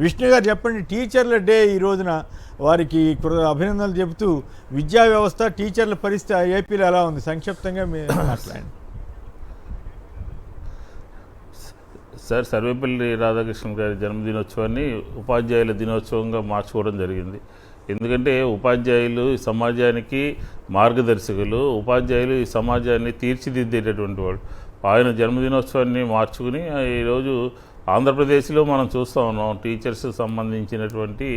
విష్ణు గారు చెప్పండి, టీచర్ల డే ఈ రోజున వారికి అభినందనలు చెబుతూ విద్యా వ్యవస్థ టీచర్ల పరిస్థితి ఏపీలో ఎలా ఉంది సంక్షిప్తంగా మీరు మాట్లాడండి. సార్, సర్వేపల్లి రాధాకృష్ణ గారి జన్మదినోత్సవాన్ని ఉపాధ్యాయుల దినోత్సవంగా మార్చుకోవడం జరిగింది. ఎందుకంటే ఉపాధ్యాయులు ఈ సమాజానికి మార్గదర్శకులు, ఉపాధ్యాయులు ఈ సమాజాన్ని తీర్చిదిద్దేటటువంటి వాళ్ళు. ఆయన జన్మదినోత్సవాన్ని మార్చుకుని ఈరోజు ఆంధ్రప్రదేశ్లో మనం చూస్తూ ఉన్నాం టీచర్స్ సంబంధించినటువంటి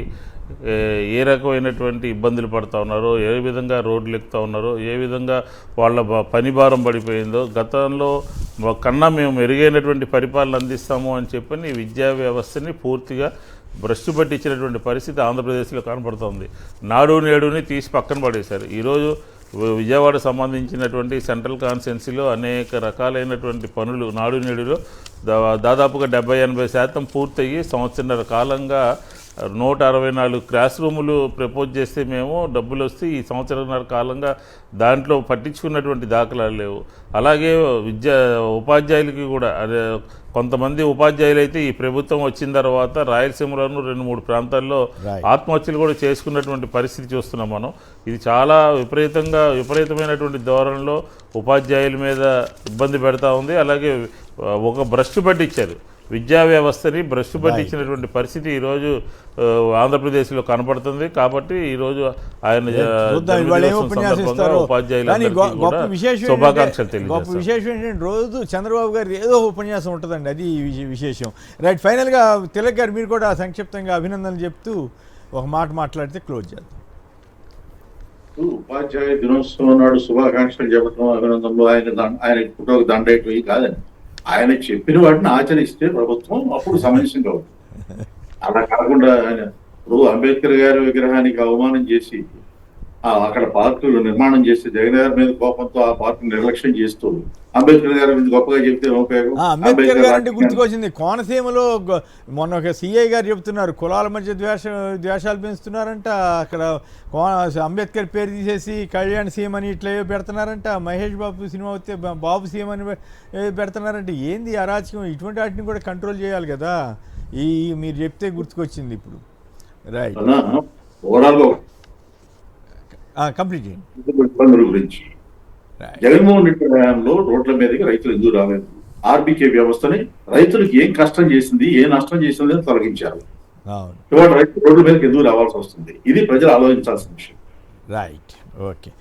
ఏ రకమైనటువంటి ఇబ్బందులు పడుతూ ఉన్నారో, ఏ విధంగా రోడ్లు ఎక్కుతూ ఉన్నారో, ఏ విధంగా వాళ్ళ పని భారం పడిపోయిందో, గతంలో కన్నా మేము మెరుగైనటువంటి పరిపాలన అందిస్తాము అని చెప్పని విద్యా వ్యవస్థని పూర్తిగా భ్రష్టు పట్టించినటువంటి పరిస్థితి ఆంధ్రప్రదేశ్లో కనపడుతుంది. నాడు నేడుని తీసి పక్కన పడేశారు. ఈరోజు విజయవాడ సంబంధించినటువంటి సెంట్రల్ కాన్స్టిట్యున్సీలో అనేక రకాలైనటువంటి పనులు నాడు నేడులో దాదాపుగా 70-80% పూర్తయ్యి సంవత్సరన్నర కాలంగా 164 క్లాస్ రూములు ప్రపోజ్ చేస్తే మేము డబ్బులు వస్తే ఈ సంవత్సరన్నర కాలంగా దాంట్లో పట్టించుకున్నటువంటి దాఖలాలు లేవు. అలాగే ఉపాధ్యాయులకి కూడా కొంతమంది ఉపాధ్యాయులు అయితే ఈ ప్రభుత్వం వచ్చిన తర్వాత రాయలసీమలోను 2-3 ప్రాంతాల్లో ఆత్మహత్యలు కూడా చేసుకున్నటువంటి పరిస్థితి చూస్తున్నాం మనం. ఇది చాలా విపరీతమైనటువంటి ధోరణిలో ఉపాధ్యాయుల మీద ఇబ్బంది పెడతా ఉంది. అలాగే ఒక భ్రష్టు పట్టించారు విద్యా వ్యవస్థని, భ్రష్టు పట్టించినటువంటి పరిస్థితి ఈరోజు ఆంధ్రప్రదేశ్లో కనపడుతుంది. కాబట్టి ఈరోజు ఆయన శుభాకాంక్షలు గొప్ప విశేషం ఏంటంటే రోజు చంద్రబాబు గారు ఏదో ఉపన్యాసం ఉంటుందండి, అది విశేషం. రైట్, ఫైనల్గా తిలక్ గారు మీరు కూడా సంక్షిప్తంగా అభినందనలు చెప్తూ ఒక మాట మాట్లాడితే క్లోజ్ చేద్దాం. ఉపాధ్యాయ దినోత్సవం నాడు శుభాకాంక్షలు చెప్పడం, అభినందనలు ఆయన ఫోటోకి దండేటివి కాదండి. ఆయన చెప్పిన వాటిని ఆచరిస్తే ప్రభుత్వం అప్పుడు సమంజసంగా ఉంటుంది. అలా కాకుండా ఆయన ఇప్పుడు అంబేద్కర్ గారి విగ్రహానికి అవమానం చేసి అక్కడ పార్కులు నిర్మాణం చేసి జగన్ గారి మీద కోపంతో ఆ పార్కు నిర్లక్ష్యం చేస్తూ అంబేద్కర్ గారి గురించి గొప్పగా చెప్తే ఉపయోగం. అంబేద్కర్ గారు అంటే గుర్తుకొచ్చింది, కోనసీమలో మొన్న ఒక సిఐ గారు చెప్తున్నారు కులాల మధ్య ద్వేషాలు పెంచుతున్నారంట. అక్కడ అంబేద్కర్ పేరు తీసేసి కళ్యాణ్ సీఎం అని ఇట్లా పెడుతున్నారంట, మహేష్ బాబు సినిమా వస్తే బాబు సీఎం అని పెడుతున్నారంట. ఏంది అరాచకం? ఇటువంటి వాటిని కూడా కంట్రోల్ చేయాలి కదా. మీరు చెప్తే గుర్తుకొచ్చింది ఇప్పుడు. రైట్, కంప్లీట్ చేయండి. ఇబ్బందుల గురించి జగన్మోహన్ రెడ్డి హయాంలో రోడ్ల మీదకి రైతులు ఎందుకు రాలేదు? ఆర్బీకే వ్యవస్థని రైతులకు ఏం కష్టం చేసింది, ఏ నష్టం చేసింది అని తొలగించారు. ఇవాళ రైతు రోడ్ల మీదకి ఎందుకు రావాల్సి వస్తుంది? ఇది ప్రజలు ఆలోచించాల్సిన విషయం. Right, okay.